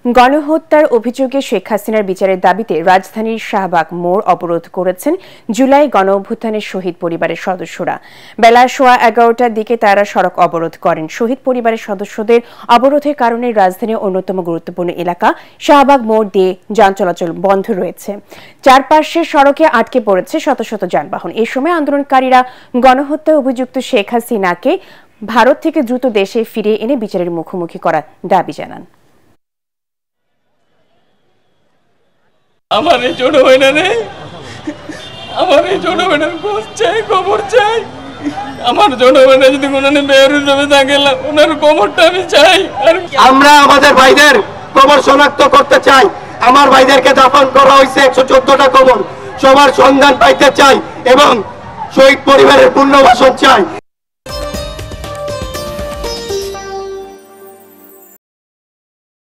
গণহত্যার অভিযোগে শেখ হাসিনার বিচারের দাবিতে রাজধানীর শাহবাগ মোড় অবরোধ করেছেন জুলাই গণঅভ্যুত্থানের শহীদ পরিবারের সদস্যরা। বেলা 11:15টার দিকে তারা সড়ক অবরোধ করেন। শহীদ পরিবারের সদস্যদের অবরোধের কারণে রাজধানীর অন্যতম গুরুত্বপূর্ণ এলাকা শাহবাগ মোড় দিয়ে যান চলাচল বন্ধ রয়েছে। চারপাশের সড়কে আটকে পড়েছে শত শত যানবাহন। এই সময় আন্দোলনকারীরা গণহত্যায় অভিযুক্ত শেখ হাসিনাকে ভারত থেকে দ্রুত দেশে ফিরিয়ে এনে বিচারের মুখোমুখি করার দাবি জানান। আমার এই ছোট বোনের খোঁজ চাই, খবর চাই। আমার ছোট বোনের যদি কোনো বেরুন রবে থাকে ওনার খবরটা আমি চাই। আমরা আমাদের ভাইদের কবর শনাক্ত করতে চাই। আমার ভাইদেরকে দাফন করা হয়েছে 114টা কবর, সবার সন্ধান পাইতে চাই এবং শহীদ পরিবারের পুনর্বাসন চাই।